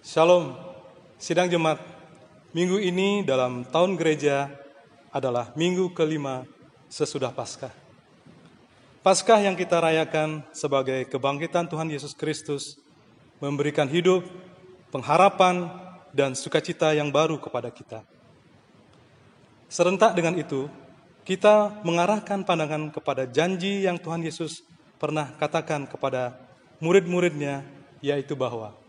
Shalom, sidang jemaat. Minggu ini dalam tahun gereja adalah minggu kelima sesudah Paskah. Paskah yang kita rayakan sebagai kebangkitan Tuhan Yesus Kristus memberikan hidup, pengharapan, dan sukacita yang baru kepada kita. Serentak dengan itu, kita mengarahkan pandangan kepada janji yang Tuhan Yesus pernah katakan kepada murid-muridnya, yaitu bahwa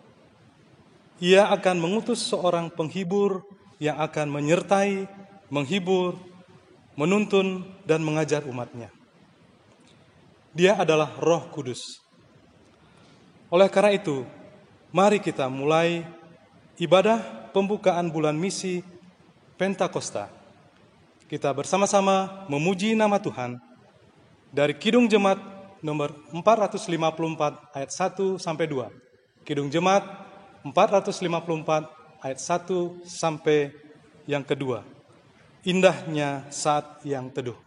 Ia akan mengutus seorang penghibur yang akan menyertai, menghibur, menuntun, dan mengajar umatnya. Dia adalah Roh Kudus. Oleh karena itu, mari kita mulai ibadah pembukaan bulan misi Pentakosta. Kita bersama-sama memuji nama Tuhan dari Kidung Jemaat nomor 454 ayat 1 sampai 2. Kidung Jemaat 454 ayat 1 sampai yang kedua. Indahnya saat yang teduh.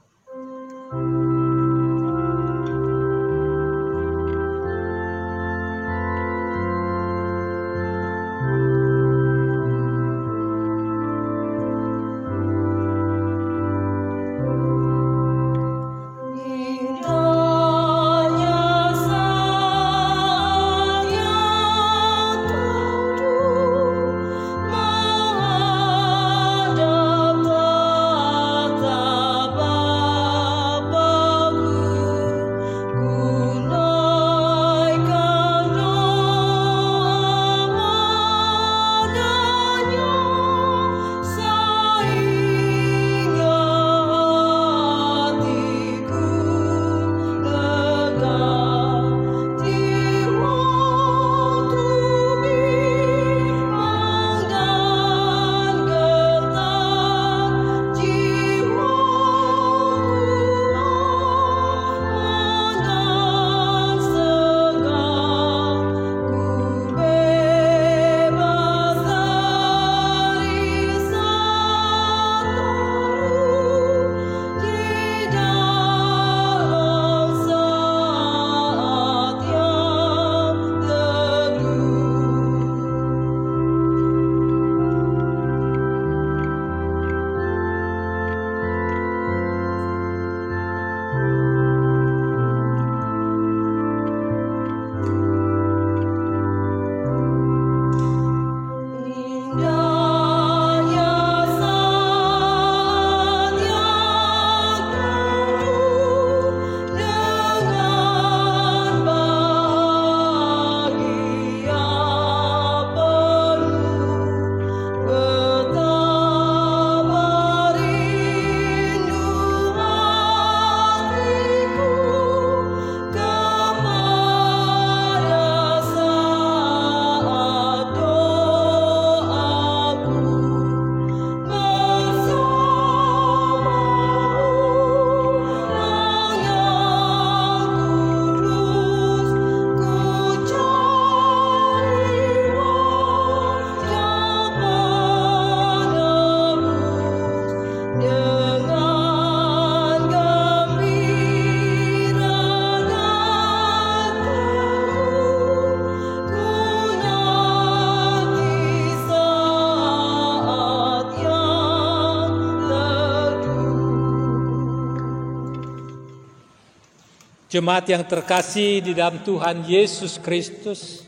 Jemaat yang terkasih di dalam Tuhan Yesus Kristus,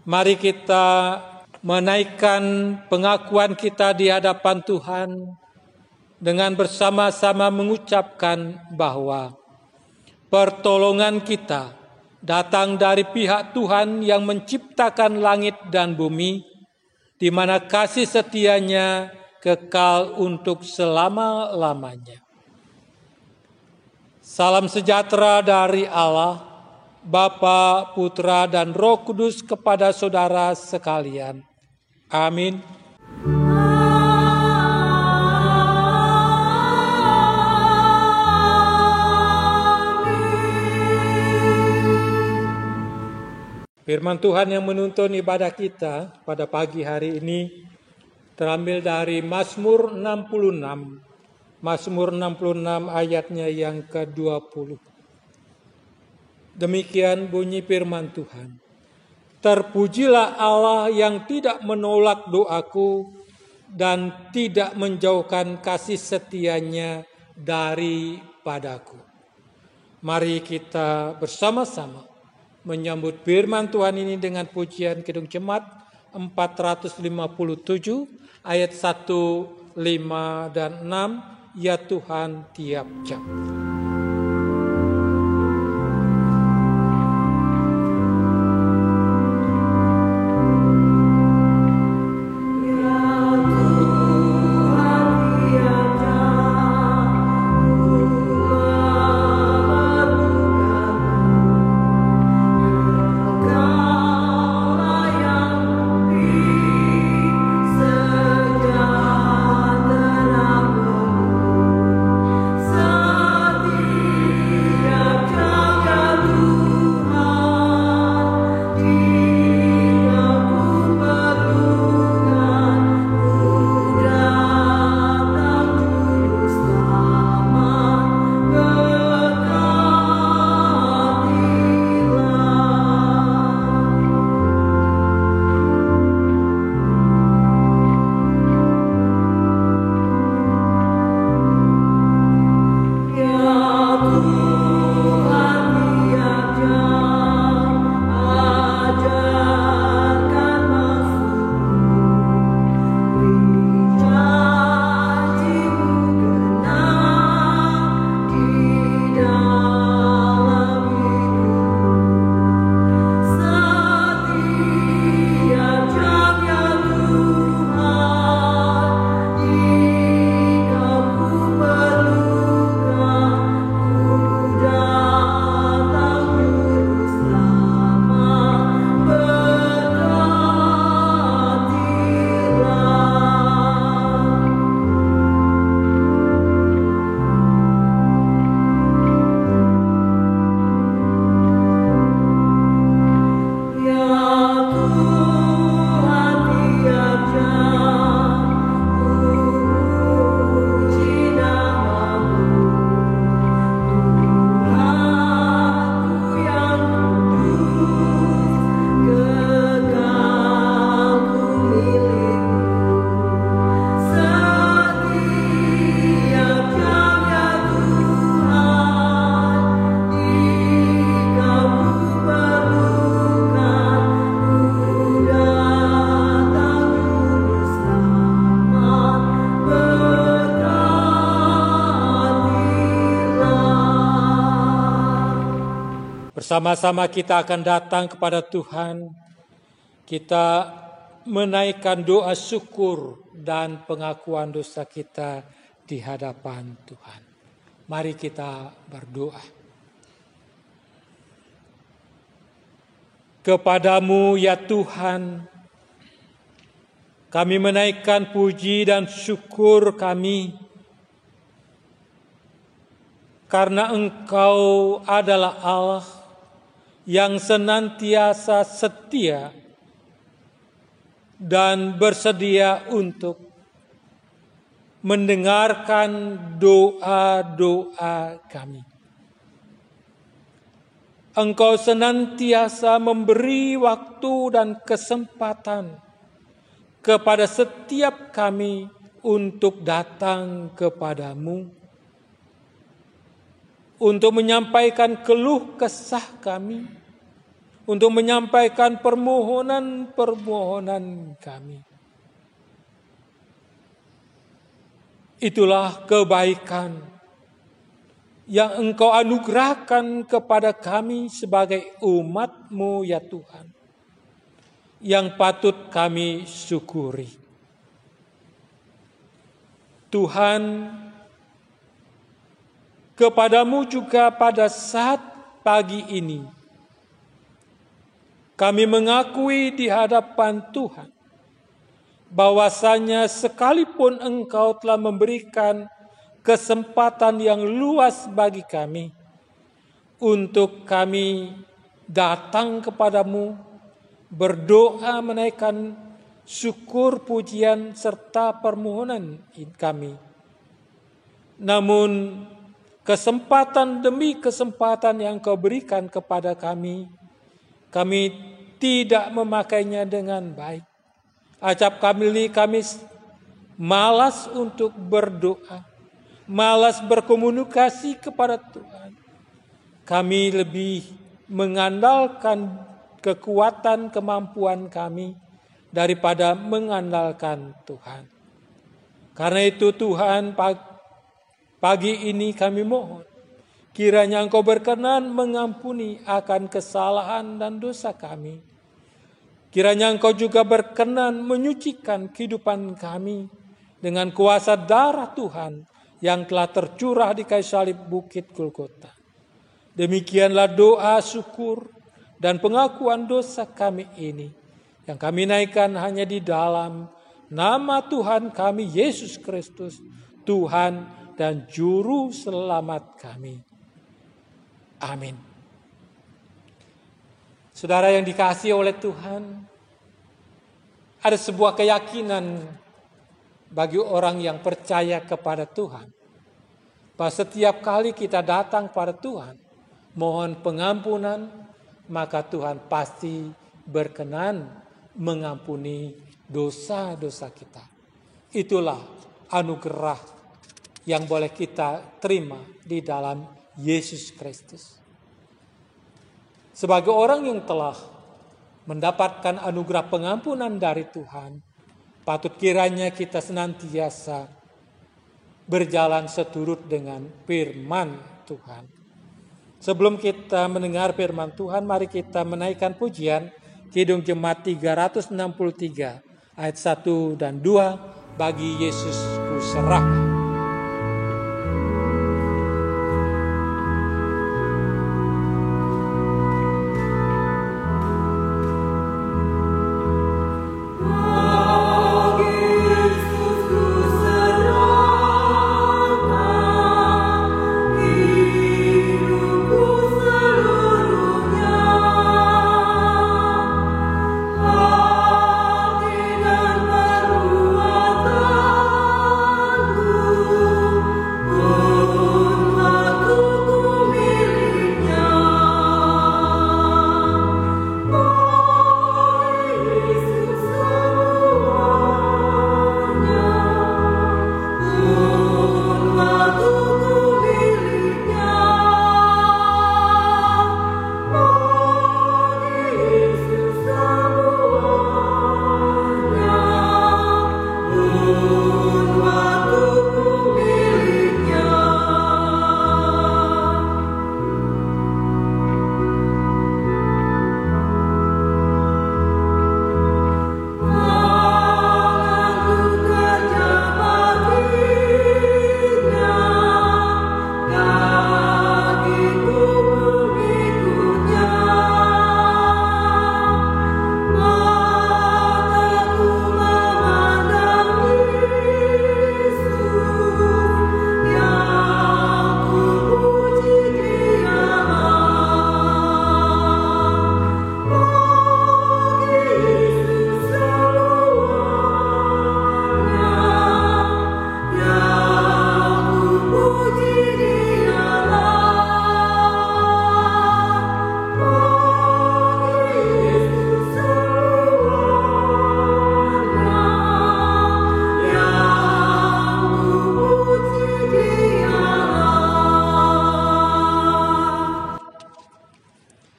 mari kita menaikkan pengakuan kita di hadapan Tuhan dengan bersama-sama mengucapkan bahwa pertolongan kita datang dari pihak Tuhan yang menciptakan langit dan bumi, di mana kasih setianya kekal untuk selama-lamanya. Salam sejahtera dari Allah, Bapa, Putra, dan Roh Kudus kepada saudara sekalian. Amin. Firman Tuhan yang menuntun ibadah kita pada pagi hari ini terambil dari Mazmur 66. Mazmur 66 ayatnya yang ke-20. Demikian bunyi firman Tuhan. Terpujilah Allah yang tidak menolak doaku dan tidak menjauhkan kasih setianya daripadaku. Mari kita bersama-sama menyambut firman Tuhan ini dengan pujian Kidung Jemaat 457 ayat 1, 5, dan 6. Ya Tuhan tiap jam. Bersama-sama kita akan datang kepada Tuhan. Kita menaikkan doa syukur dan pengakuan dosa kita di hadapan Tuhan. Mari kita berdoa. Kepadamu ya Tuhan, kami menaikkan puji dan syukur kami karena Engkau adalah Allah yang senantiasa setia dan bersedia untuk mendengarkan doa-doa kami. Engkau senantiasa memberi waktu dan kesempatan kepada setiap kami untuk datang kepadamu, untuk menyampaikan keluh kesah kami, untuk menyampaikan permohonan-permohonan kami. Itulah kebaikan yang Engkau anugerahkan kepada kami sebagai umat-Mu ya Tuhan, yang patut kami syukuri. Tuhan, kepadamu juga pada saat pagi ini, kami mengakui di hadapan Tuhan, bahwasanya sekalipun Engkau telah memberikan kesempatan yang luas bagi kami, untuk kami datang kepadamu, berdoa menaikkan syukur, pujian, serta permohonan kami. Namun, kesempatan demi kesempatan yang Kau berikan kepada kami tidak memakainya dengan baik. Acap kami malas untuk berdoa, malas berkomunikasi kepada Tuhan. Kami lebih mengandalkan kekuatan kemampuan kami daripada mengandalkan Tuhan. Karena itu Tuhan, pagi ini kami mohon, kiranya Engkau berkenan mengampuni akan kesalahan dan dosa kami. Kiranya Engkau juga berkenan menyucikan kehidupan kami dengan kuasa darah Tuhan yang telah tercurah di kayu salib Bukit Golgota. Demikianlah doa syukur dan pengakuan dosa kami ini yang kami naikkan hanya di dalam nama Tuhan kami Yesus Kristus, Tuhan dan Juru Selamat kami. Amin. Saudara yang dikasihi oleh Tuhan, ada sebuah keyakinan bagi orang yang percaya kepada Tuhan, bahwa setiap kali kita datang pada Tuhan, mohon pengampunan, maka Tuhan pasti berkenan mengampuni dosa-dosa kita. Itulah anugerah yang boleh kita terima di dalam Yesus Kristus. Sebagai orang yang telah mendapatkan anugerah pengampunan dari Tuhan, patut kiranya kita senantiasa berjalan seturut dengan firman Tuhan. Sebelum kita mendengar firman Tuhan, mari kita menaikkan pujian Kidung Jemaat 363 ayat 1 dan 2, bagi Yesus ku serahkan.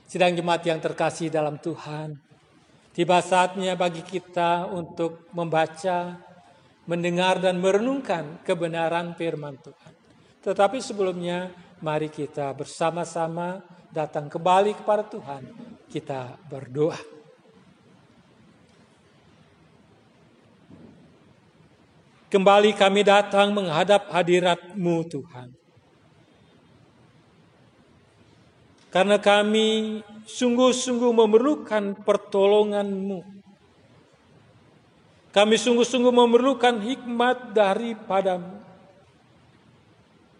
Sidang jemaat yang terkasih dalam Tuhan, tiba saatnya bagi kita untuk membaca, mendengar dan merenungkan kebenaran firman Tuhan. Tetapi sebelumnya, mari kita bersama-sama datang kembali kepada Tuhan. Kita berdoa. Kembali kami datang menghadap hadirat-Mu Tuhan. Karena kami sungguh-sungguh memerlukan pertolongan-Mu. Kami sungguh-sungguh memerlukan hikmat daripada-Mu.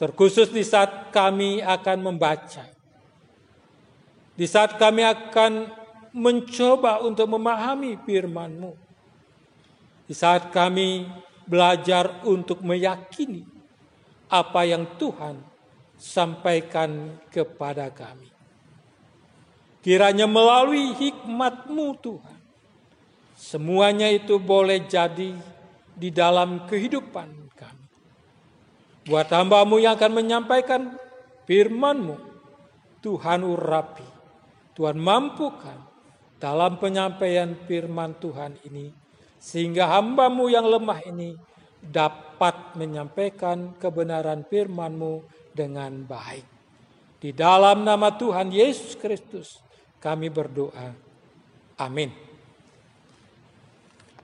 Terkhusus di saat kami akan membaca. Di saat kami akan mencoba untuk memahami firman-Mu. Di saat kami belajar untuk meyakini apa yang Tuhan sampaikan kepada kami. Kiranya melalui hikmat-Mu Tuhan, semuanya itu boleh jadi di dalam kehidupan kami. Buat hamba-Mu yang akan menyampaikan firman-Mu, Tuhan urapi, Tuhan mampukan dalam penyampaian firman Tuhan ini, sehingga hamba-Mu yang lemah ini dapat menyampaikan kebenaran firman-Mu dengan baik. Di dalam nama Tuhan Yesus Kristus kami berdoa. Amin.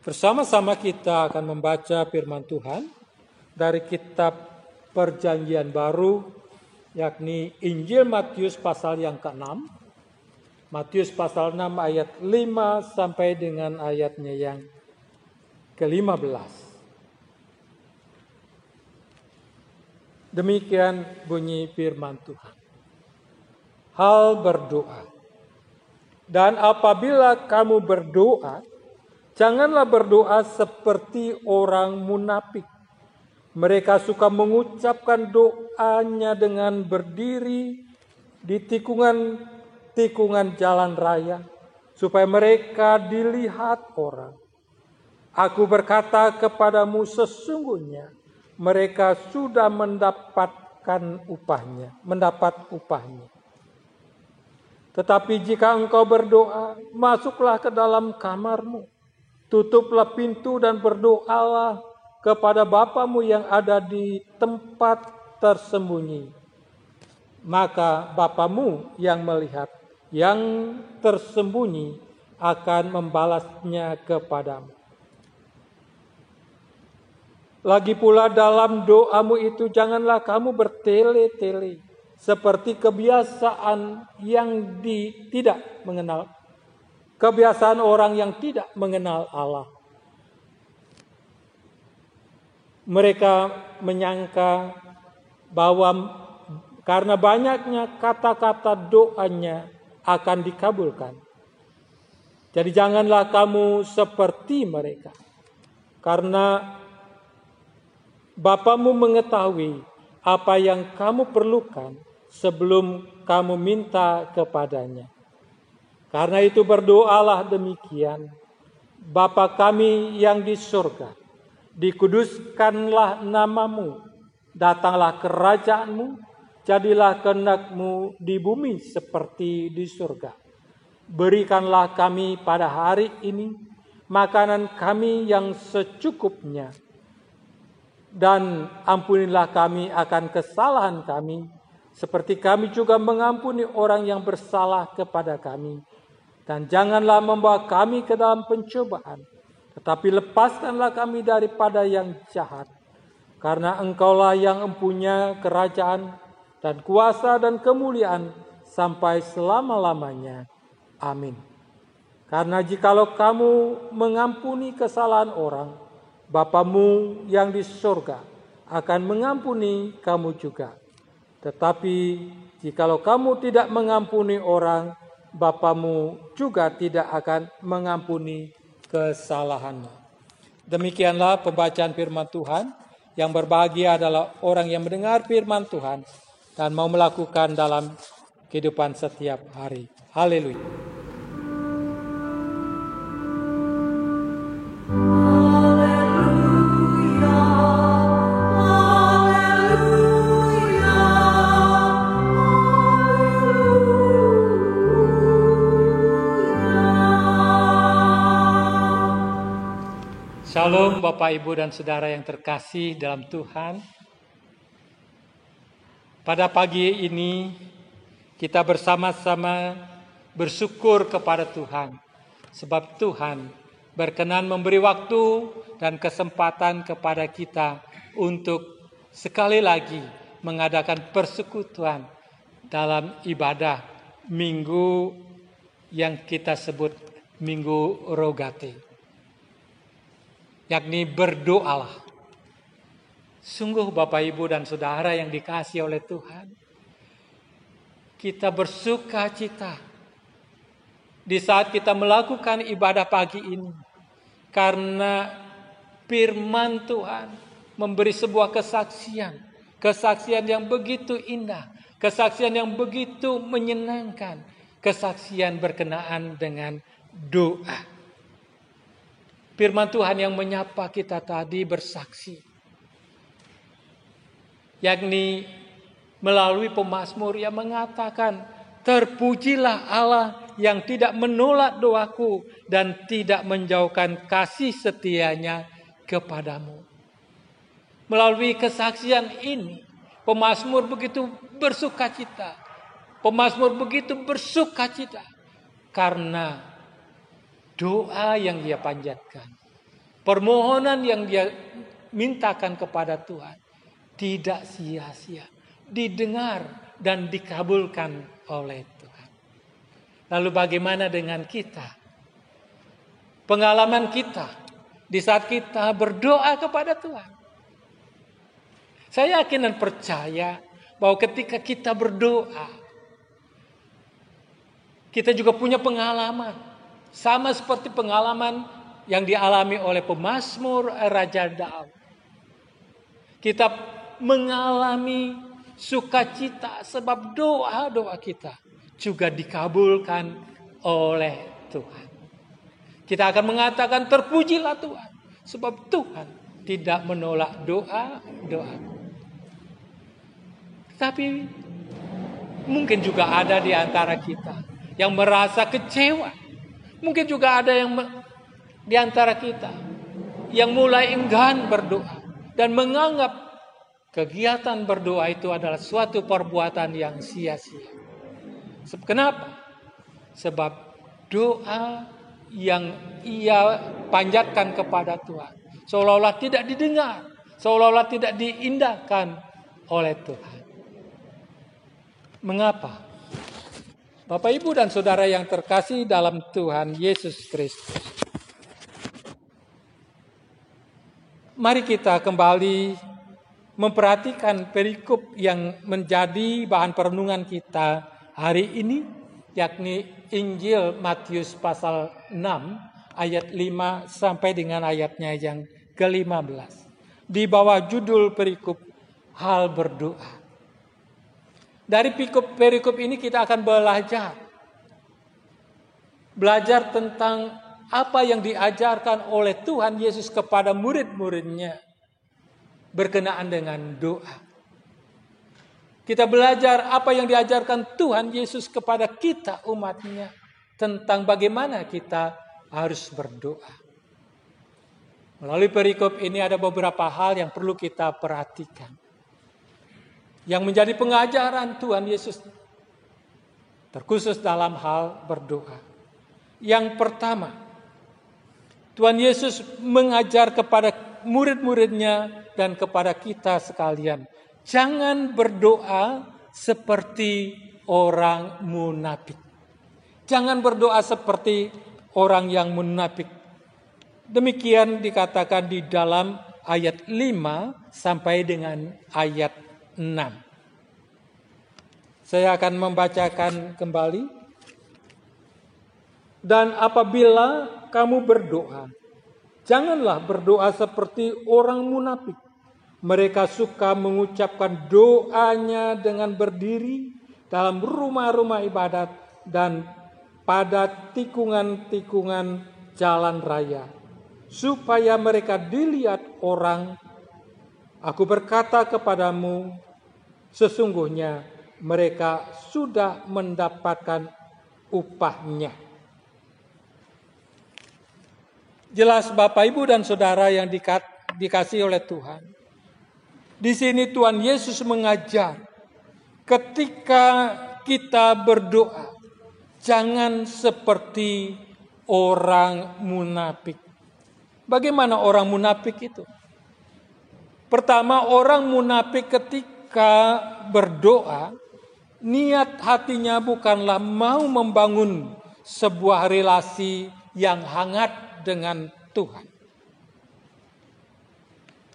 Bersama-sama kita akan membaca firman Tuhan dari kitab Perjanjian Baru, yakni Injil Matius pasal yang ke-6. Matius pasal 6 ayat 5 sampai dengan ayatnya yang ke-15. Demikian bunyi firman Tuhan. Hal berdoa. Dan apabila kamu berdoa, janganlah berdoa seperti orang munafik. Mereka suka mengucapkan doanya dengan berdiri di tikungan jalan raya, supaya mereka dilihat orang. Aku berkata kepadamu, sesungguhnya mereka sudah mendapat upahnya. Tetapi jika engkau berdoa, masuklah ke dalam kamarmu, tutuplah pintu dan berdoalah kepada Bapamu yang ada di tempat tersembunyi. Maka Bapamu yang melihat yang tersembunyi akan membalasnya kepadamu. Lagi pula dalam doamu itu janganlah kamu bertele-tele seperti kebiasaan kebiasaan orang yang tidak mengenal Allah. Mereka menyangka bahwa karena banyaknya kata-kata doanya akan dikabulkan. Jadi janganlah kamu seperti mereka, karena Bapamu mengetahui apa yang kamu perlukan sebelum kamu minta kepadanya. Karena itu berdoalah demikian: Bapa kami yang di surga, dikuduskanlah namamu, datanglah kerajaanmu, jadilah kehendak-Mu di bumi seperti di surga. Berikanlah kami pada hari ini makanan kami yang secukupnya, dan ampunilah kami akan kesalahan kami, seperti kami juga mengampuni orang yang bersalah kepada kami. Dan janganlah membawa kami ke dalam pencobaan, tetapi lepaskanlah kami daripada yang jahat. Karena Engkaulah yang mempunyai kerajaan dan kuasa dan kemuliaan sampai selama-lamanya. Amin. Karena jikalau kamu mengampuni kesalahan orang, Bapamu yang di surga akan mengampuni kamu juga. Tetapi jikalau kamu tidak mengampuni orang, Bapamu juga tidak akan mengampuni kesalahanmu. Demikianlah pembacaan firman Tuhan. Yang berbahagia adalah orang yang mendengar firman Tuhan dan mau melakukan dalam kehidupan setiap hari. Haleluya. Shalom Bapak, Ibu, dan Saudara yang terkasih dalam Tuhan. Pada pagi ini kita bersama-sama bersyukur kepada Tuhan. Sebab Tuhan berkenan memberi waktu dan kesempatan kepada kita untuk sekali lagi mengadakan persekutuan dalam ibadah minggu yang kita sebut Minggu Rogate. Yakni berdoalah. Sungguh Bapak, Ibu, dan Saudara yang dikasihi oleh Tuhan, kita bersuka cita di saat kita melakukan ibadah pagi ini, karena firman Tuhan memberi sebuah kesaksian yang begitu indah, kesaksian yang begitu menyenangkan, kesaksian berkenaan dengan doa. Firman Tuhan yang menyapa kita tadi bersaksi, yakni melalui pemazmur yang mengatakan, terpujilah Allah yang tidak menolak doaku dan tidak menjauhkan kasih setianya kepadamu. Melalui kesaksian ini, pemazmur begitu bersukacita. Pemazmur begitu bersukacita karena doa yang dia panjatkan, permohonan yang dia mintakan kepada Tuhan tidak sia-sia, didengar dan dikabulkan oleh Tuhan. Lalu bagaimana dengan kita? Pengalaman kita di saat kita berdoa kepada Tuhan. Saya yakin dan percaya bahwa ketika kita berdoa, kita juga punya pengalaman. Sama seperti pengalaman yang dialami oleh pemazmur Raja Daud. Kita mengalami sukacita sebab doa-doa kita juga dikabulkan oleh Tuhan. Kita akan mengatakan terpujilah Tuhan sebab Tuhan tidak menolak doa-doa. Tapi mungkin juga ada di antara kita yang merasa kecewa. Mungkin juga ada yang di antara kita yang mulai enggan berdoa dan menganggap kegiatan berdoa itu adalah suatu perbuatan yang sia-sia. Kenapa? Sebab doa yang ia panjatkan kepada Tuhan seolah-olah tidak didengar, seolah-olah tidak diindahkan oleh Tuhan. Mengapa? Bapak, Ibu, dan Saudara yang terkasih dalam Tuhan Yesus Kristus. Mari kita kembali memperhatikan perikop yang menjadi bahan perenungan kita hari ini, yakni Injil Matius pasal 6 ayat 5 sampai dengan ayatnya yang ke-15. Di bawah judul perikop hal berdoa. Dari perikop ini kita akan belajar tentang apa yang diajarkan oleh Tuhan Yesus kepada murid-muridnya berkenaan dengan doa. Kita belajar apa yang diajarkan Tuhan Yesus kepada kita umatnya tentang bagaimana kita harus berdoa. Melalui perikop ini ada beberapa hal yang perlu kita perhatikan, yang menjadi pengajaran Tuhan Yesus terkhusus dalam hal berdoa. Yang pertama, Tuhan Yesus mengajar kepada murid-muridnya dan kepada kita sekalian, jangan berdoa seperti orang munafik. Jangan berdoa seperti orang yang munafik. Demikian dikatakan di dalam ayat 5 sampai dengan ayat 6. Saya akan membacakan kembali. Dan apabila kamu berdoa, janganlah berdoa seperti orang munafik. Mereka suka mengucapkan doanya dengan berdiri dalam rumah-rumah ibadat dan pada tikungan-tikungan jalan raya, supaya mereka dilihat orang. Aku berkata kepadamu, sesungguhnya mereka sudah mendapatkan upahnya. Jelas Bapak, Ibu, dan Saudara yang dikasihi oleh Tuhan. Di sini Tuhan Yesus mengajar ketika kita berdoa, jangan seperti orang munafik. Bagaimana orang munafik itu? Pertama, orang munafik ketika berdoa, niat hatinya bukanlah mau membangun sebuah relasi yang hangat dengan Tuhan.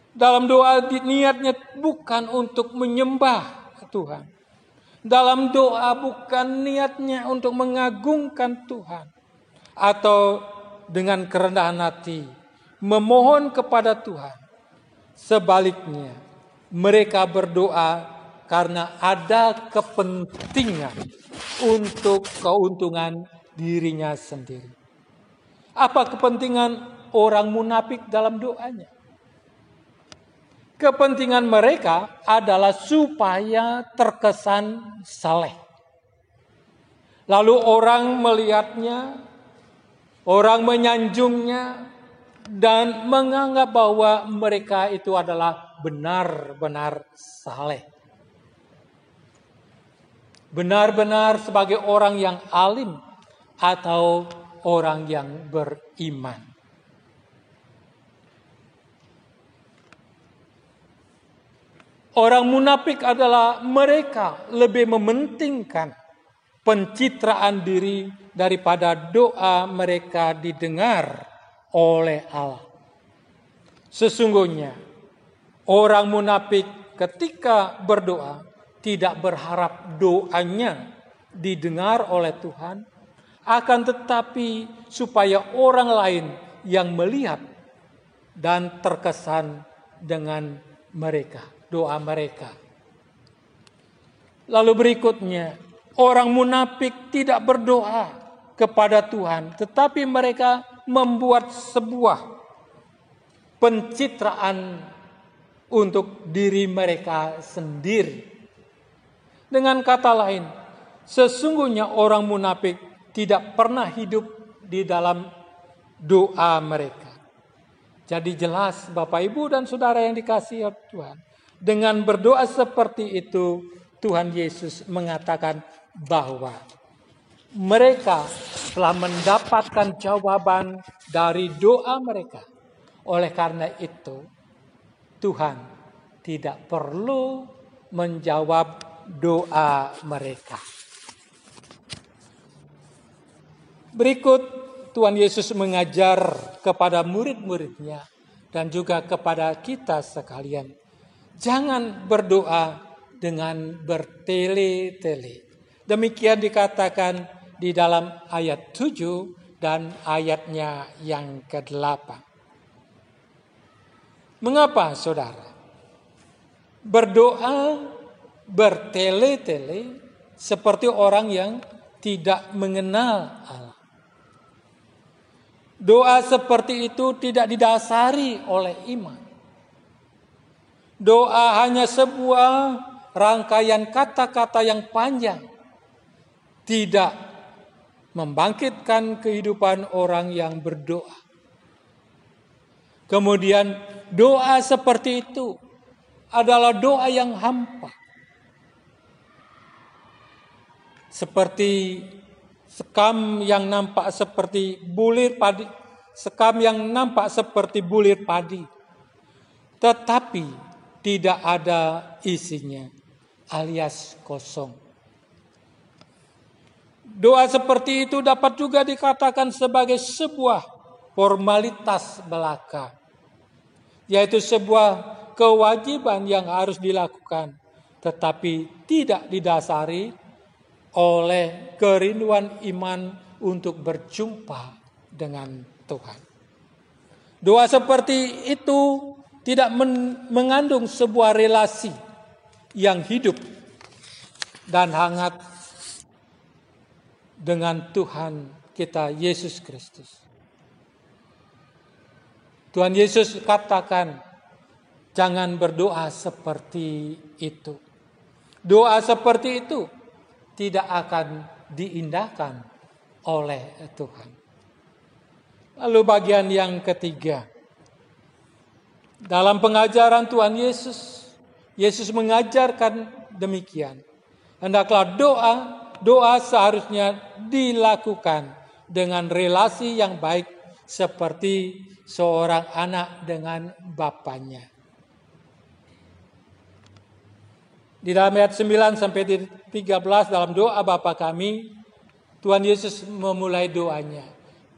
Dalam doa niatnya bukan untuk menyembah Tuhan. Dalam doa bukan niatnya untuk mengagungkan Tuhan. Atau dengan kerendahan hati memohon kepada Tuhan. Sebaliknya, mereka berdoa karena ada kepentingan untuk keuntungan dirinya sendiri. Apa kepentingan orang munafik dalam doanya? Kepentingan mereka adalah supaya terkesan saleh. Lalu orang melihatnya, orang menyanjungnya, dan menganggap bahwa mereka itu adalah benar-benar saleh. Benar-benar sebagai orang yang alim atau orang yang beriman. Orang munafik adalah mereka lebih mementingkan pencitraan diri daripada doa mereka didengar oleh Allah. Sesungguhnya orang munafik ketika berdoa tidak berharap doanya didengar oleh Tuhan, akan tetapi supaya orang lain yang melihat dan terkesan dengan mereka, doa mereka. Lalu berikutnya, orang munafik tidak berdoa kepada Tuhan, tetapi mereka membuat sebuah pencitraan untuk diri mereka sendiri. Dengan kata lain, sesungguhnya orang munafik tidak pernah hidup di dalam doa mereka. Jadi jelas Bapak Ibu dan Saudara yang dikasihi Tuhan, dengan berdoa seperti itu Tuhan Yesus mengatakan bahwa mereka telah mendapatkan jawaban dari doa mereka. Oleh karena itu Tuhan tidak perlu menjawab doa mereka. Berikut Tuhan Yesus mengajar kepada murid-muridnya dan juga kepada kita sekalian. Jangan berdoa dengan bertele-tele. Demikian dikatakan di dalam ayat 7 dan ayatnya yang ke-8. Mengapa saudara? Berdoa bertele-tele seperti orang yang tidak mengenal Allah. Doa seperti itu tidak didasari oleh iman. Doa hanya sebuah rangkaian kata-kata yang panjang, tidak membangkitkan kehidupan orang yang berdoa. Kemudian doa seperti itu adalah doa yang hampa. Seperti sekam yang nampak seperti bulir padi, sekam yang nampak seperti bulir padi, tetapi tidak ada isinya, alias kosong. Doa seperti itu dapat juga dikatakan sebagai sebuah formalitas belaka, yaitu sebuah kewajiban yang harus dilakukan, tetapi tidak didasari oleh kerinduan iman untuk berjumpa dengan Tuhan. Doa seperti itu tidak mengandung sebuah relasi yang hidup dan hangat dengan Tuhan kita Yesus Kristus. Tuhan Yesus katakan, jangan berdoa seperti itu. Doa seperti itu tidak akan diindahkan oleh Tuhan. Lalu bagian yang ketiga. Dalam pengajaran Tuhan Yesus, Yesus mengajarkan demikian. Hendaklah doa seharusnya dilakukan dengan relasi yang baik seperti seorang anak dengan bapaknya. Di dalam ayat 9 sampai 13 dalam doa Bapa kami, Tuhan Yesus memulai doanya.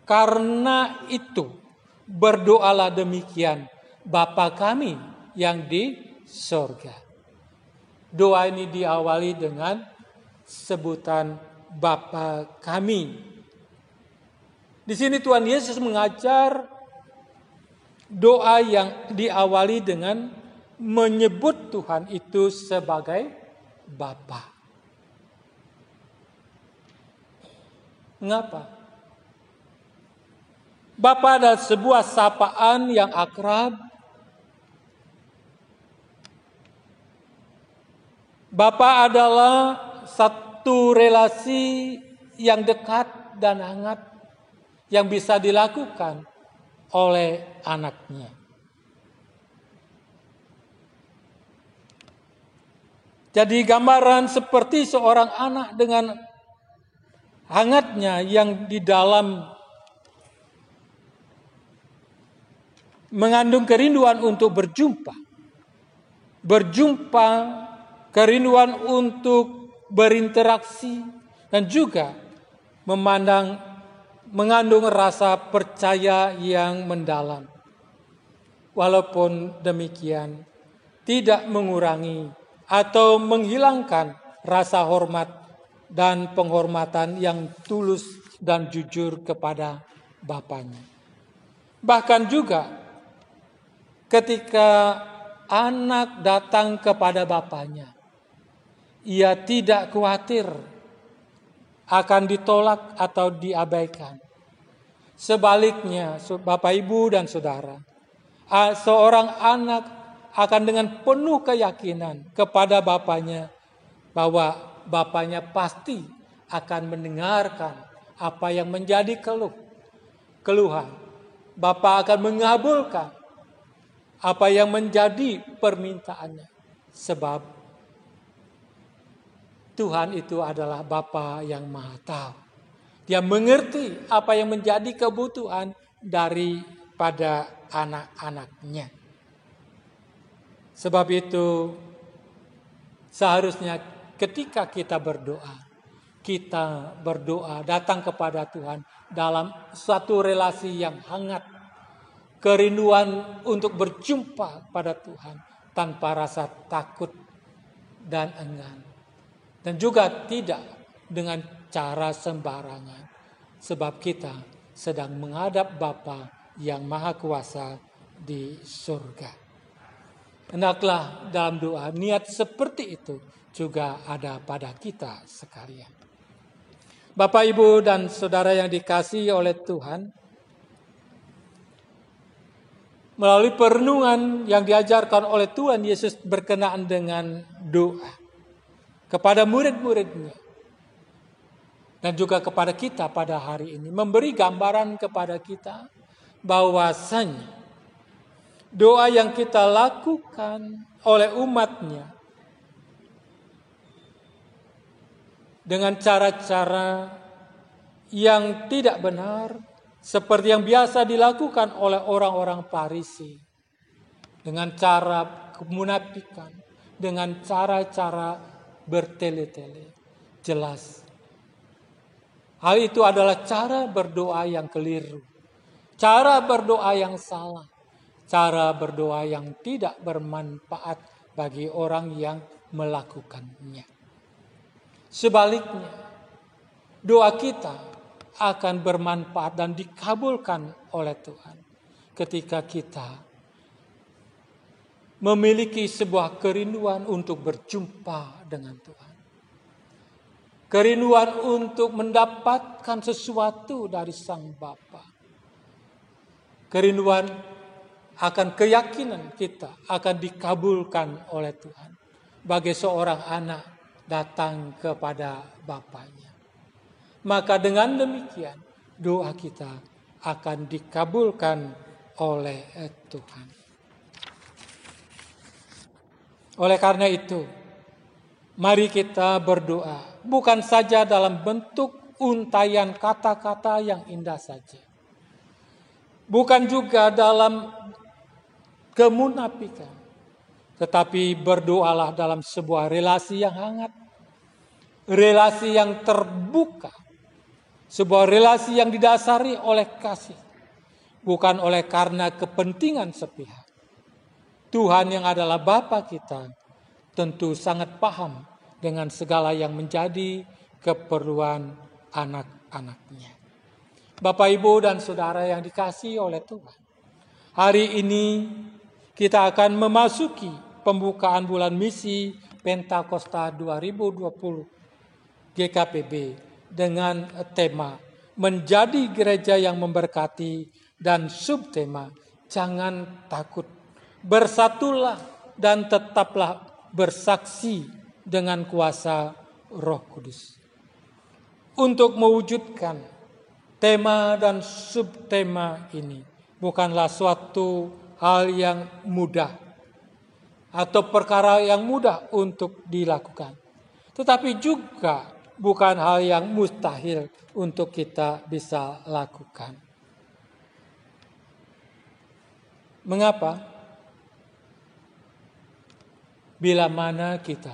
Karena itu berdoalah demikian, Bapa kami yang di sorga. Doa ini diawali dengan sebutan Bapa kami. Di sini Tuhan Yesus mengajar doa yang diawali dengan menyebut Tuhan itu sebagai Bapa. Mengapa? Bapa adalah sebuah sapaan yang akrab. Bapa adalah satu relasi yang dekat dan hangat yang bisa dilakukan oleh anaknya. Jadi gambaran seperti seorang anak dengan hangatnya yang di dalam mengandung kerinduan untuk berjumpa, kerinduan untuk berinteraksi, dan juga mengandung rasa percaya yang mendalam. Walaupun demikian, tidak mengurangi atau menghilangkan rasa hormat dan penghormatan yang tulus dan jujur kepada bapaknya. Bahkan juga ketika anak datang kepada bapaknya, ia tidak khawatir akan ditolak atau diabaikan. Sebaliknya, Bapak, Ibu, dan Saudara, seorang anak akan dengan penuh keyakinan kepada bapaknya bahwa bapaknya pasti akan mendengarkan apa yang menjadi keluhan. Bapak akan mengabulkan apa yang menjadi permintaannya. Sebab Tuhan itu adalah Bapa yang Maha Tahu. Dia mengerti apa yang menjadi kebutuhan daripada anak-anaknya. Sebab itu seharusnya ketika kita berdoa datang kepada Tuhan dalam suatu relasi yang hangat, kerinduan untuk berjumpa pada Tuhan tanpa rasa takut dan enggan. Dan juga tidak dengan cara sembarangan. Sebab kita sedang menghadap Bapa yang Maha Kuasa di surga. Hendaklah dalam doa niat seperti itu juga ada pada kita sekalian. Bapak, Ibu, dan Saudara yang dikasihi oleh Tuhan, melalui perenungan yang diajarkan oleh Tuhan Yesus berkenaan dengan doa kepada murid-muridnya dan juga kepada kita pada hari ini, memberi gambaran kepada kita bahwasanya doa yang kita lakukan oleh umatnya dengan cara-cara yang tidak benar, seperti yang biasa dilakukan oleh orang-orang Farisi, dengan cara kemunafikan, dengan cara-cara bertele-tele. Jelas, hal itu adalah cara berdoa yang keliru, cara berdoa yang salah, cara berdoa yang tidak bermanfaat bagi orang yang melakukannya. Sebaliknya, doa kita akan bermanfaat dan dikabulkan oleh Tuhan ketika kita memiliki sebuah kerinduan untuk berjumpa dengan Tuhan. Kerinduan untuk mendapatkan sesuatu dari Sang Bapa. Kerinduan akan keyakinan kita akan dikabulkan oleh Tuhan. Bagi seorang anak datang kepada bapaknya. Maka dengan demikian doa kita akan dikabulkan oleh Tuhan. Oleh karena itu, mari kita berdoa bukan saja dalam bentuk untayan kata-kata yang indah saja. Bukan juga dalam kemunafikan, tetapi berdoalah dalam sebuah relasi yang hangat, relasi yang terbuka, sebuah relasi yang didasari oleh kasih, bukan oleh karena kepentingan sepihak. Tuhan yang adalah Bapa kita tentu sangat paham dengan segala yang menjadi keperluan anak-anaknya. Bapak, Ibu, dan Saudara yang dikasihi oleh Tuhan, hari ini kita akan memasuki pembukaan bulan misi Pentakosta 2020 GKPB dengan tema menjadi gereja yang memberkati, dan subtema jangan takut. Bersatulah dan tetaplah bersaksi dengan kuasa Roh Kudus. Untuk mewujudkan tema dan subtema ini bukanlah suatu hal yang mudah atau perkara yang mudah untuk dilakukan. Tetapi juga bukan hal yang mustahil untuk kita bisa lakukan. Mengapa? Bila mana kita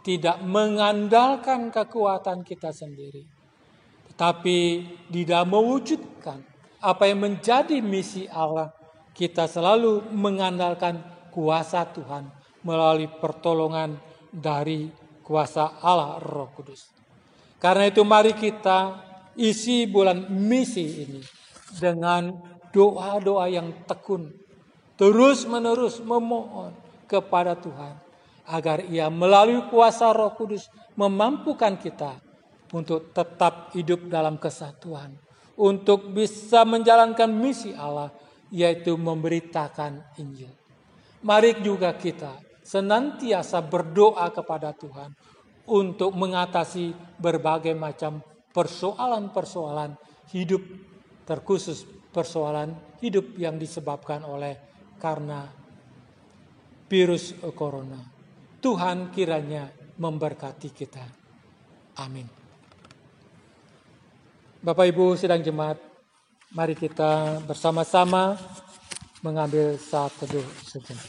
tidak mengandalkan kekuatan kita sendiri, tetapi tidak mewujudkan apa yang menjadi misi Allah, kita selalu mengandalkan kuasa Tuhan melalui pertolongan dari kuasa Allah Roh Kudus. Karena itu mari kita isi bulan misi ini dengan doa-doa yang tekun, terus-menerus memohon kepada Tuhan agar Ia melalui kuasa Roh Kudus memampukan kita untuk tetap hidup dalam kesatuan, untuk bisa menjalankan misi Allah, yaitu memberitakan Injil. Mari juga kita senantiasa berdoa kepada Tuhan untuk mengatasi berbagai macam persoalan-persoalan hidup, terkhusus persoalan hidup yang disebabkan oleh karena virus corona. Tuhan kiranya memberkati kita. Amin. Bapak Ibu sidang jemaat, mari kita bersama-sama mengambil saat teduh sejenak.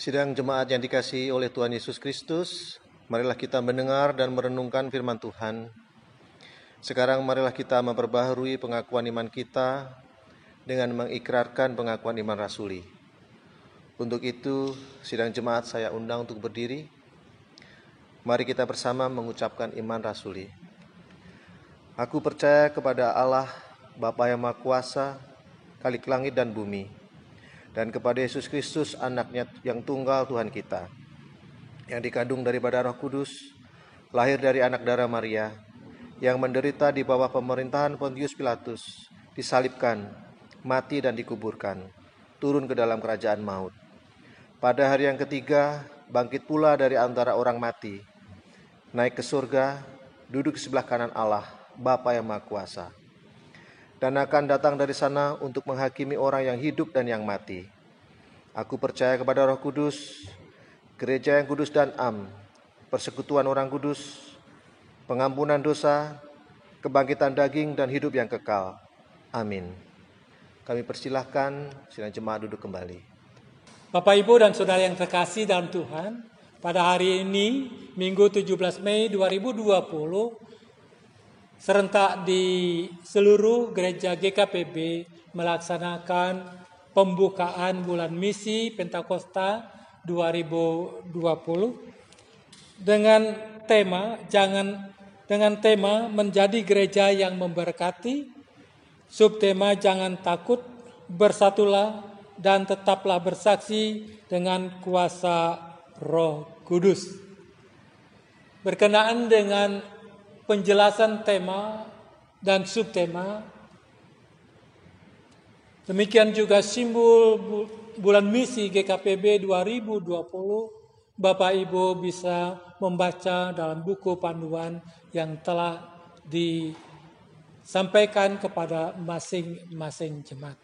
Sidang jemaat yang dikasihi oleh Tuhan Yesus Kristus, marilah kita mendengar dan merenungkan firman Tuhan. Sekarang marilah kita memperbaharui pengakuan iman kita dengan mengikrarkan pengakuan iman rasuli. Untuk itu, sidang jemaat saya undang untuk berdiri. Mari kita bersama mengucapkan iman rasuli. Aku percaya kepada Allah, Bapa yang Maha Kuasa, Khalik langit dan bumi, dan kepada Yesus Kristus, anaknya yang tunggal Tuhan kita, yang dikandung daripada Roh Kudus, lahir dari anak darah Maria, yang menderita di bawah pemerintahan Pontius Pilatus, disalibkan, mati dan dikuburkan, turun ke dalam kerajaan maut. Pada hari yang ketiga, bangkit pula dari antara orang mati, naik ke surga, duduk di sebelah kanan Allah, Bapa yang Maha Kuasa, dan akan datang dari sana untuk menghakimi orang yang hidup dan yang mati. Aku percaya kepada Roh Kudus, gereja yang kudus dan am, persekutuan orang kudus, pengampunan dosa, kebangkitan daging dan hidup yang kekal. Amin. Kami persilahkan sidang jemaat duduk kembali. Bapak, Ibu, dan Saudara yang terkasih dalam Tuhan, pada hari ini, Minggu 17 Mei 2020, serentak di seluruh gereja GKPB melaksanakan pembukaan bulan misi Pentakosta 2020 dengan tema menjadi gereja yang memberkati, subtema jangan takut, bersatulah dan tetaplah bersaksi dengan kuasa Roh Kudus. Berkenaan dengan penjelasan tema dan subtema, demikian juga simbol bulan misi GKPB 2020, Bapak Ibu bisa membaca dalam buku panduan yang telah disampaikan kepada masing-masing jemaat.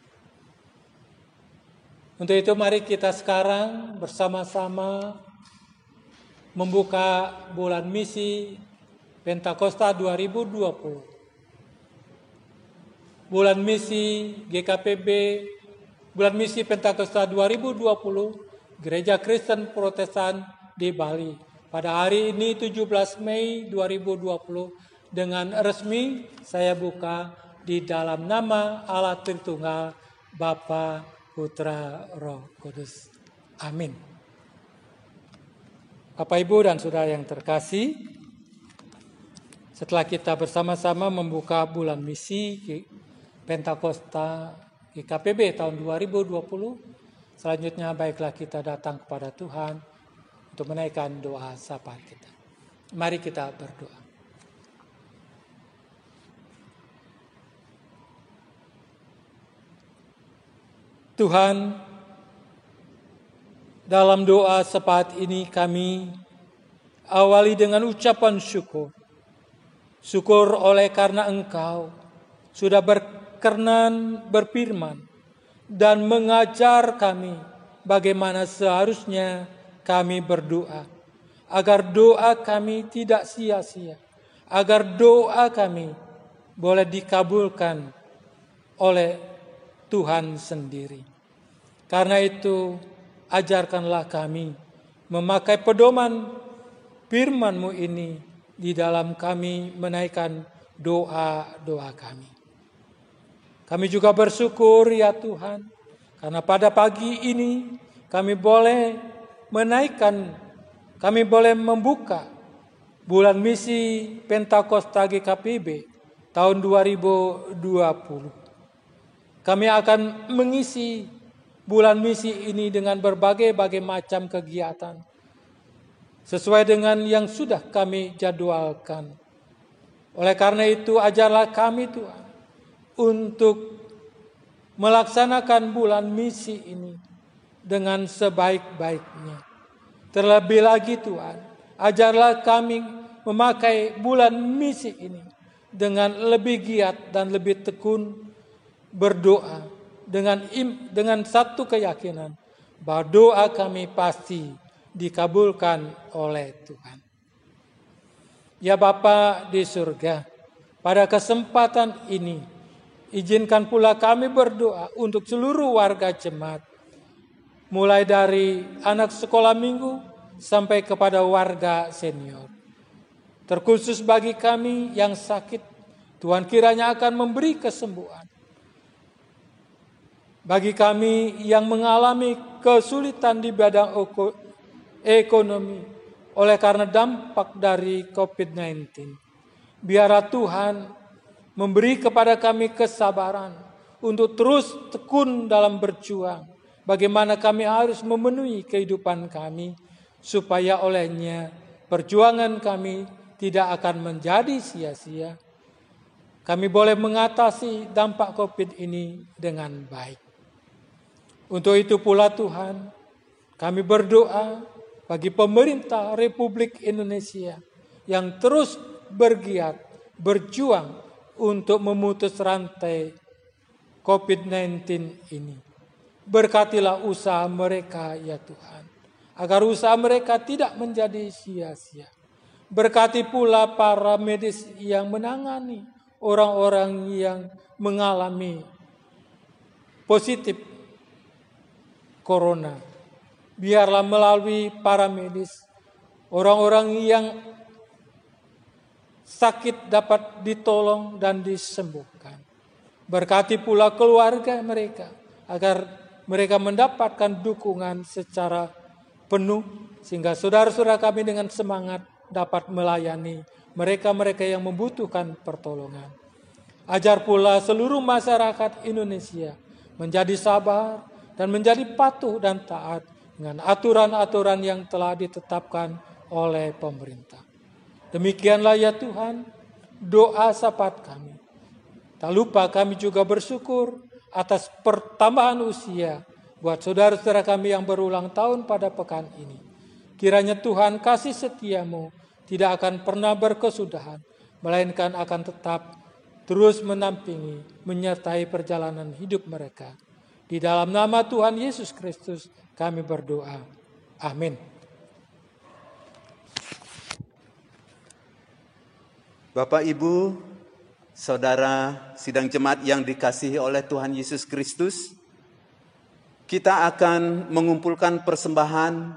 Untuk itu mari kita sekarang bersama-sama membuka bulan misi Pentakosta 2020. Bulan misi GKPB, bulan misi Pentakosta 2020, Gereja Kristen Protestan di Bali. Pada hari ini 17 Mei 2020 Dengan resmi saya buka di dalam nama Allah Tritunggal, Bapa, Putra, Roh Kudus. Amin. Bapak, Ibu, dan Saudara yang terkasih, setelah kita bersama-sama membuka bulan misi Pentakosta GKPB tahun 2020, selanjutnya baiklah kita datang kepada Tuhan untuk menaikkan doa sapaan kita. Mari kita berdoa. Tuhan, dalam doa sapat ini kami awali dengan ucapan syukur. Syukur oleh karena Engkau sudah berkenan berfirman dan mengajar kami bagaimana seharusnya kami berdoa, agar doa kami tidak sia-sia, agar doa kami boleh dikabulkan oleh Tuhan sendiri. Karena itu, ajarkanlah kami memakai pedoman firman-Mu ini di dalam kami menaikkan doa-doa kami. Kami juga bersyukur ya Tuhan, karena pada pagi ini kami boleh membuka bulan misi Pentakosta GKPB tahun 2020. Kami akan mengisi bulan misi ini dengan berbagai macam kegiatan sesuai dengan yang sudah kami jadwalkan. Oleh karena itu, ajarlah kami Tuhan untuk melaksanakan bulan misi ini dengan sebaik-baiknya. Terlebih lagi Tuhan, ajarlah kami memakai bulan misi ini dengan lebih giat dan lebih tekun berdoa dengan satu keyakinan bahwa doa kami pasti dikabulkan oleh Tuhan. Ya Bapa di surga, pada kesempatan ini izinkan pula kami berdoa untuk seluruh warga jemaat, mulai dari anak sekolah minggu sampai kepada warga senior. Terkhusus bagi kami yang sakit, Tuhan kiranya akan memberi kesembuhan. Bagi kami yang mengalami kesulitan di bidang ekonomi oleh karena dampak dari COVID-19, biarlah Tuhan memberi kepada kami kesabaran untuk terus tekun dalam berjuang. Bagaimana kami harus memenuhi kehidupan kami, supaya olehnya perjuangan kami tidak akan menjadi sia-sia. Kami boleh mengatasi dampak COVID ini dengan baik. Untuk itu pula Tuhan, kami berdoa bagi pemerintah Republik Indonesia yang terus bergiat, berjuang untuk memutus rantai COVID-19 ini. Berkatilah usaha mereka ya Tuhan, agar usaha mereka tidak menjadi sia-sia. Berkati pula para medis yang menangani orang-orang yang mengalami positif corona. Biarlah melalui para medis, orang-orang yang sakit dapat ditolong dan disembuhkan. Berkati pula keluarga mereka, agar mereka mendapatkan dukungan secara penuh, sehingga saudara-saudara kami dengan semangat dapat melayani mereka-mereka yang membutuhkan pertolongan. Ajar pula seluruh masyarakat Indonesia menjadi sabar dan menjadi patuh dan taat dengan aturan-aturan yang telah ditetapkan oleh pemerintah. Demikianlah ya Tuhan, doa sapat kami. Tak lupa kami juga bersyukur atas pertambahan usia buat saudara-saudara kami yang berulang tahun pada pekan ini. Kiranya Tuhan kasih setia-Mu tidak akan pernah berkesudahan, melainkan akan tetap terus menampingi, menyertai perjalanan hidup mereka. Di dalam nama Tuhan Yesus Kristus kami berdoa. Amin. Bapak, Ibu, Saudara sidang jemaat yang dikasihi oleh Tuhan Yesus Kristus, kita akan mengumpulkan persembahan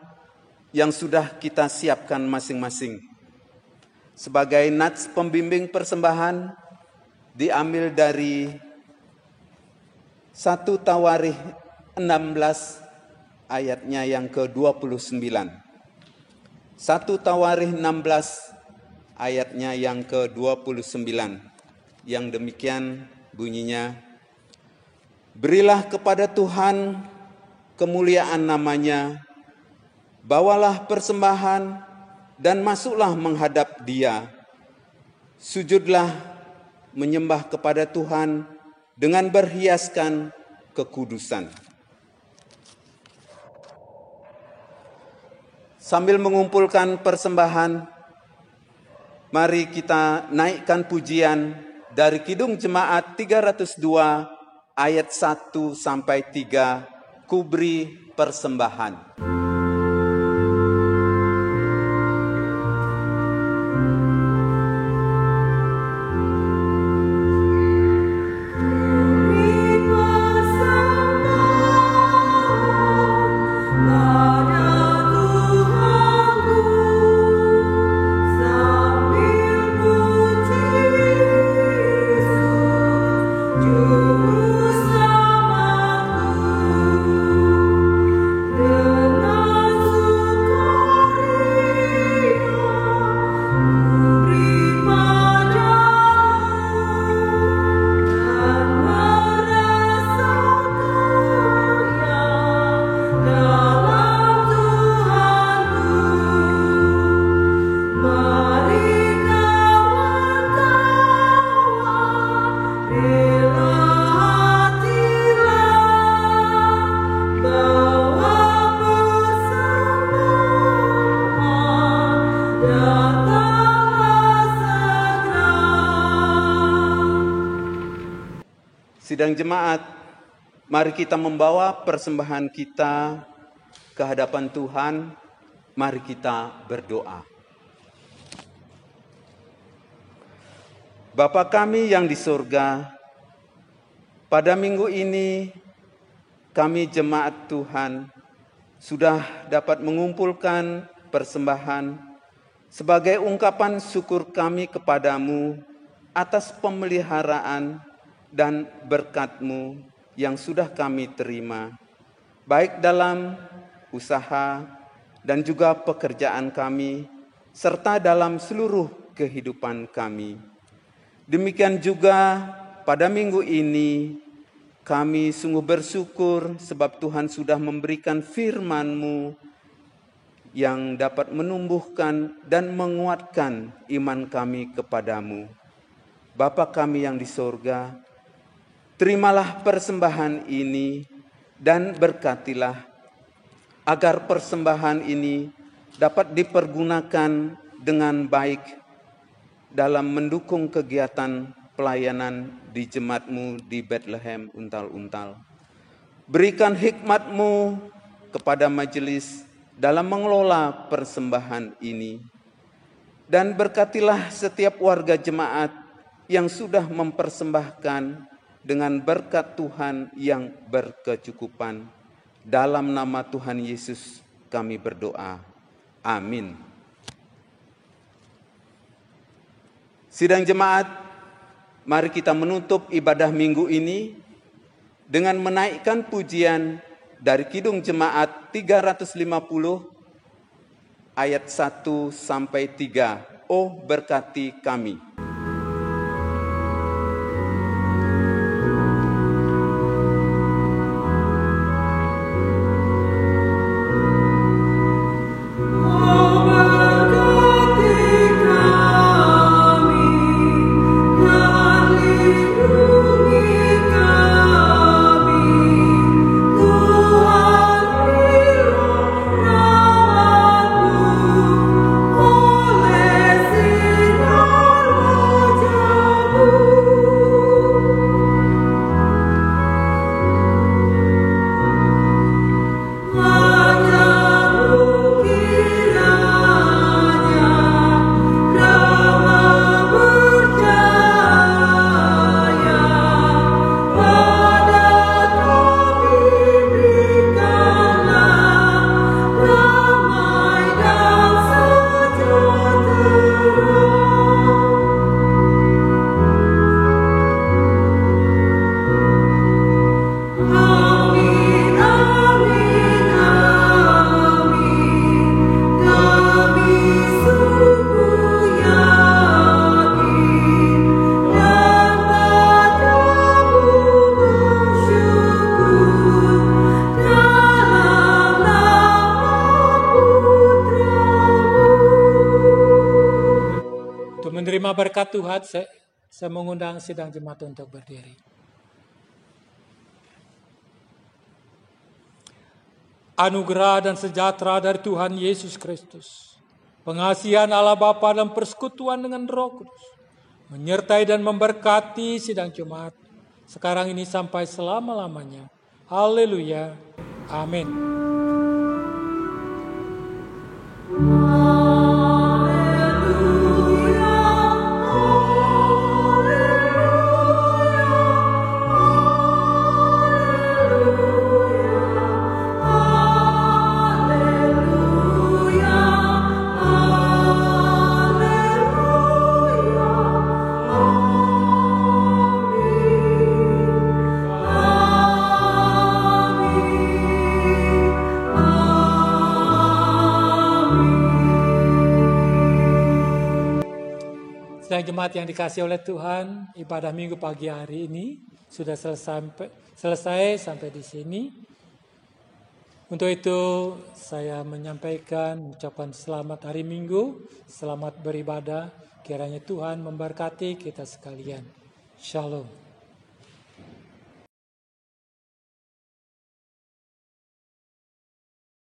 yang sudah kita siapkan masing-masing. sebagai nats pembimbing persembahan diambil dari 1 Tawarikh 16 ayatnya yang ke-29. 1 Tawarikh 16 ayatnya yang ke-29. Yang demikian bunyinya, berilah kepada Tuhan kemuliaan namanya, bawalah persembahan dan masuklah menghadap Dia. Sujudlah menyembah kepada Tuhan dengan berhiaskan kekudusan. Sambil mengumpulkan persembahan, mari kita naikkan pujian dari Kidung Jemaat 302 ayat 1 sampai 3, Kubri Persembahan. Sidang jemaat, mari kita membawa persembahan kita ke hadapan Tuhan. Mari kita berdoa. Bapa kami yang di surga, pada minggu ini kami jemaat Tuhan sudah dapat mengumpulkan persembahan sebagai ungkapan syukur kami kepadamu atas pemeliharaan dan berkat-Mu yang sudah kami terima, baik dalam usaha dan juga pekerjaan kami, serta dalam seluruh kehidupan kami. Demikian juga pada minggu ini, kami sungguh bersyukur sebab Tuhan sudah memberikan firman-Mu yang dapat menumbuhkan dan menguatkan iman kami kepadamu. Bapa kami yang di surga, terimalah persembahan ini dan berkatilah agar persembahan ini dapat dipergunakan dengan baik dalam mendukung kegiatan pelayanan di jemaat-Mu di Bethlehem Untal-Untal. Berikan hikmat-Mu kepada majelis dalam mengelola persembahan ini. Dan berkatilah setiap warga jemaat yang sudah mempersembahkan dengan berkat Tuhan yang berkecukupan. Dalam nama Tuhan Yesus kami berdoa. Amin. Sidang jemaat, mari kita menutup ibadah minggu ini dengan menaikkan pujian dari Kidung Jemaat 350 ayat 1 sampai 3. Oh berkati kami. Oleh sinar berkat Tuhan, saya mengundang sidang jemaat untuk berdiri. Anugerah dan sejahtera dari Tuhan Yesus Kristus, pengasihan Allah Bapa dan persekutuan dengan Roh Kudus, menyertai dan memberkati sidang jemaat sekarang ini sampai selama-lamanya. Haleluya. Amin. Sidang jemaat yang dikasihi oleh Tuhan, ibadah minggu pagi hari ini sudah selesai sampai di sini. Untuk itu saya menyampaikan ucapan selamat hari Minggu, selamat beribadah, kiranya Tuhan memberkati kita sekalian. Shalom.